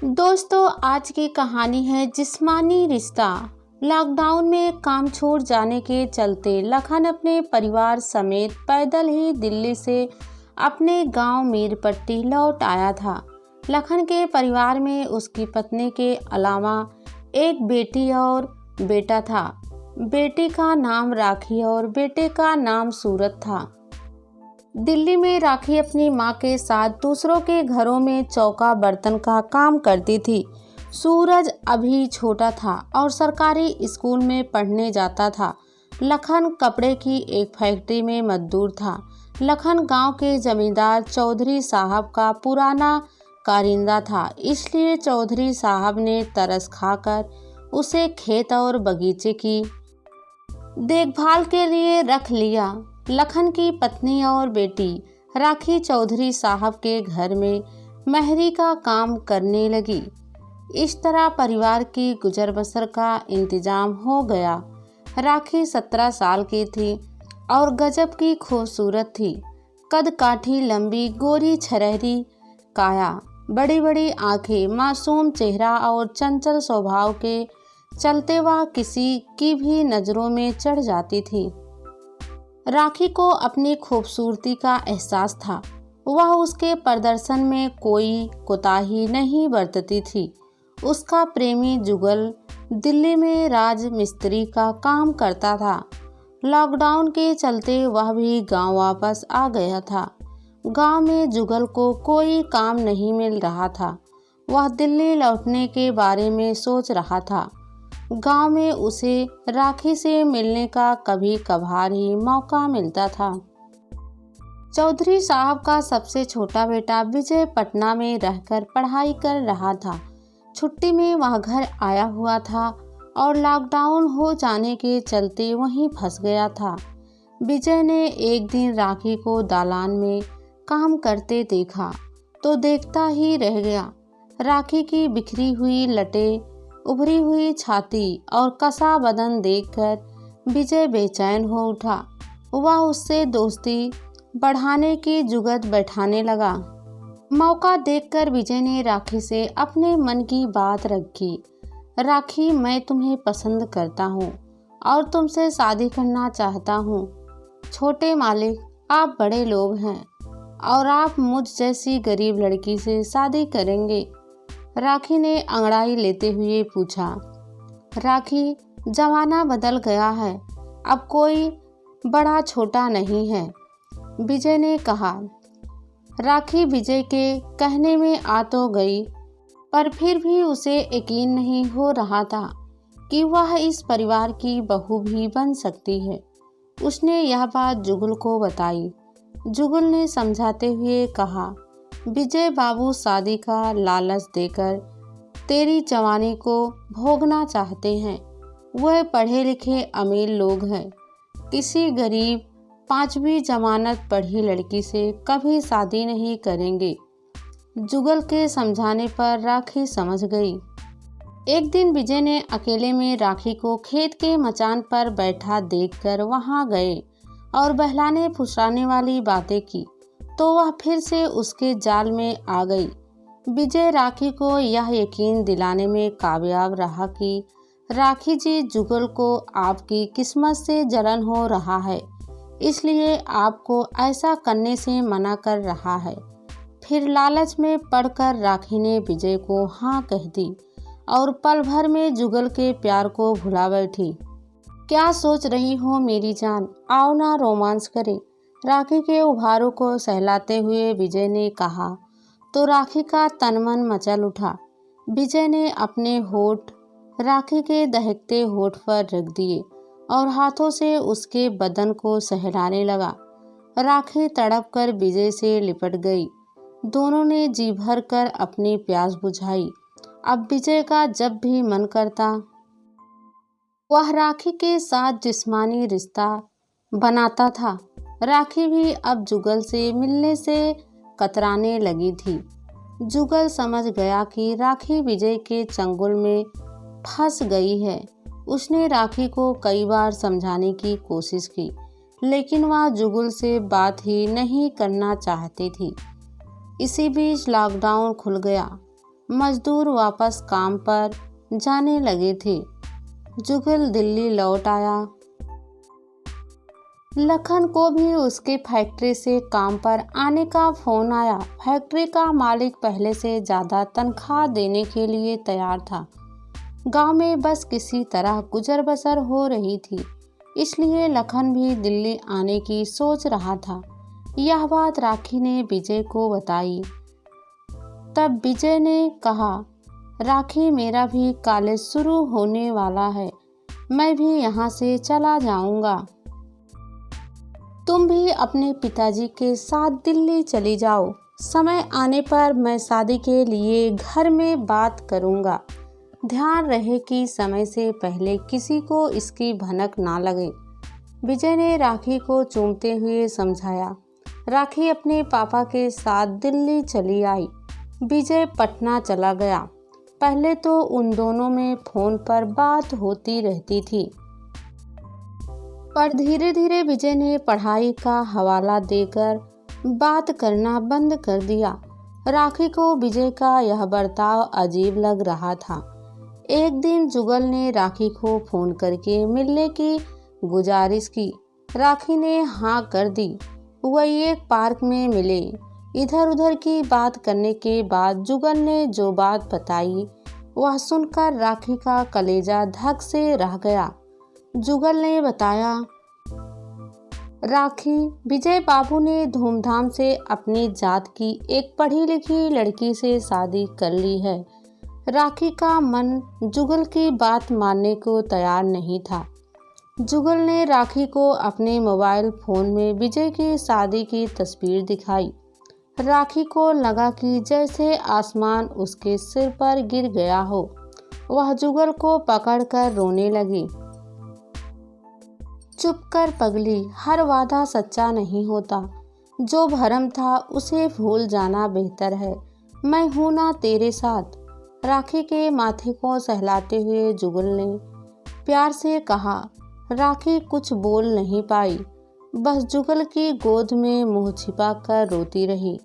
दोस्तों, आज की कहानी है जिस्मानी रिश्ता। लॉकडाउन में काम छोड़ जाने के चलते लखन अपने परिवार समेत पैदल ही दिल्ली से अपने गांव मीरपट्टी लौट आया था। लखन के परिवार में उसकी पत्नी के अलावा एक बेटी और बेटा था। बेटी का नाम राखी और बेटे का नाम सूरत था। दिल्ली में राखी अपनी माँ के साथ दूसरों के घरों में चौका बर्तन का काम करती थी। सूरज अभी छोटा था और सरकारी स्कूल में पढ़ने जाता था। लखन कपड़े की एक फैक्ट्री में मजदूर था। लखन गांव के जमींदार चौधरी साहब का पुराना कारिंदा था, इसलिए चौधरी साहब ने तरस खाकर उसे खेत और बगीचे की देखभाल के लिए रख लिया। लखन की पत्नी और बेटी राखी चौधरी साहब के घर में मेहरी का काम करने लगी। इस तरह परिवार की गुजर बसर का इंतजाम हो गया। राखी 17 साल की थी और गजब की खूबसूरत थी। कद काठी, लंबी, गोरी छरहरी काया, बड़ी बड़ी आंखें, मासूम चेहरा और चंचल स्वभाव के चलते वह किसी की भी नज़रों में चढ़ जाती थी। राखी को अपनी खूबसूरती का एहसास था। वह उसके प्रदर्शन में कोई कोताही नहीं बरतती थी। उसका प्रेमी जुगल दिल्ली में राज मिस्त्री का काम करता था। लॉकडाउन के चलते वह भी गांव वापस आ गया था। गांव में जुगल को कोई काम नहीं मिल रहा था। वह दिल्ली लौटने के बारे में सोच रहा था। गांव में उसे राखी से मिलने का कभी कभार ही मौका मिलता था। चौधरी साहब का सबसे छोटा बेटा विजय पटना में रहकर पढ़ाई कर रहा था। छुट्टी में वह घर आया हुआ था और लॉकडाउन हो जाने के चलते वहीं फंस गया था। विजय ने एक दिन राखी को दालान में काम करते देखा तो देखता ही रह गया। राखी की बिखरी हुई लटें, उभरी हुई छाती और कसा बदन देखकर विजय बेचैन हो उठा। वह उससे दोस्ती बढ़ाने की जुगत बैठाने लगा। मौका देखकर विजय ने राखी से अपने मन की बात रखी। राखी, मैं तुम्हें पसंद करता हूँ और तुमसे शादी करना चाहता हूँ। छोटे मालिक, आप बड़े लोग हैं और आप मुझ जैसी गरीब लड़की से शादी करेंगे? राखी ने अंगड़ाई लेते हुए पूछा। राखी, जमाना बदल गया है, अब कोई बड़ा छोटा नहीं है, विजय ने कहा। राखी विजय के कहने में आ तो गई, पर फिर भी उसे यकीन नहीं हो रहा था कि वह इस परिवार की बहू भी बन सकती है। उसने यह बात जुगल को बताई। जुगल ने समझाते हुए कहा, विजय बाबू शादी का लालच देकर तेरी जवानी को भोगना चाहते हैं। वह पढ़े लिखे अमीर लोग हैं। किसी गरीब 5वीं जमानत पढ़ी लड़की से कभी शादी नहीं करेंगे। जुगल के समझाने पर राखी समझ गई। एक दिन विजय ने अकेले में राखी को खेत के मचान पर बैठा देखकर वहां गए और बहलाने फुसलाने वाली बातें की तो वह फिर से उसके जाल में आ गई। विजय राखी को यह यकीन दिलाने में कामयाब रहा कि राखी जी, जुगल को आपकी किस्मत से जलन हो रहा है, इसलिए आपको ऐसा करने से मना कर रहा है। फिर लालच में पड़कर राखी ने विजय को हाँ कह दी और पल भर में जुगल के प्यार को भुला बैठी। क्या सोच रही हो मेरी जान, आओ ना रोमांस करें, राखी के उभारों को सहलाते हुए विजय ने कहा तो राखी का तन मन मचल उठा। विजय ने अपने होठ राखी के दहकते होठ पर रख दिए और हाथों से उसके बदन को सहलाने लगा। राखी तड़प कर विजय से लिपट गई। दोनों ने जी भर कर अपनी प्यास बुझाई। अब विजय का जब भी मन करता वह राखी के साथ जिस्मानी रिश्ता बनाता था। राखी भी अब जुगल से मिलने से कतराने लगी थी। जुगल समझ गया कि राखी विजय के चंगुल में फंस गई है। उसने राखी को कई बार समझाने की कोशिश की, लेकिन वह जुगल से बात ही नहीं करना चाहती थी। इसी बीच लॉकडाउन खुल गया। मजदूर वापस काम पर जाने लगे थे। जुगल दिल्ली लौट आया। लखन को भी उसके फैक्ट्री से काम पर आने का फोन आया। फैक्ट्री का मालिक पहले से ज़्यादा तनख्वाह देने के लिए तैयार था। गांव में बस किसी तरह गुजर बसर हो रही थी, इसलिए लखन भी दिल्ली आने की सोच रहा था। यह बात राखी ने विजय को बताई। तब विजय ने कहा, राखी, मेरा भी कॉलेज शुरू होने वाला है, मैं भी यहाँ से चला जाऊँगा। तुम भी अपने पिताजी के साथ दिल्ली चली जाओ। समय आने पर मैं शादी के लिए घर में बात करूँगा। ध्यान रहे कि समय से पहले किसी को इसकी भनक ना लगे। विजय ने राखी को चूमते हुए समझाया। राखी अपने पापा के साथ दिल्ली चली आई। विजय पटना चला गया। पहले तो उन दोनों में फ़ोन पर बात होती रहती थी, पर धीरे धीरे विजय ने पढ़ाई का हवाला देकर बात करना बंद कर दिया। राखी को विजय का यह बर्ताव अजीब लग रहा था। एक दिन जुगल ने राखी को फ़ोन करके मिलने की गुजारिश की। राखी ने हाँ कर दी। वही एक पार्क में मिले। इधर उधर की बात करने के बाद जुगल ने जो बात बताई वह सुनकर राखी का कलेजा धक से रह गया। जुगल ने बताया, राखी, विजय बाबू ने धूमधाम से अपनी जात की एक पढ़ी लिखी लड़की से शादी कर ली है। राखी का मन जुगल की बात मानने को तैयार नहीं था। जुगल ने राखी को अपने मोबाइल फ़ोन में विजय की शादी की तस्वीर दिखाई। राखी को लगा कि जैसे आसमान उसके सिर पर गिर गया हो। वह जुगल को पकड़कर रोने लगी। चुप कर पगली, हर वादा सच्चा नहीं होता। जो भरम था उसे भूल जाना बेहतर है। मैं हूं ना तेरे साथ। राखी के माथे को सहलाते हुए जुगल ने प्यार से कहा। राखी कुछ बोल नहीं पाई, बस जुगल की गोद में मुंह छिपा कर रोती रही।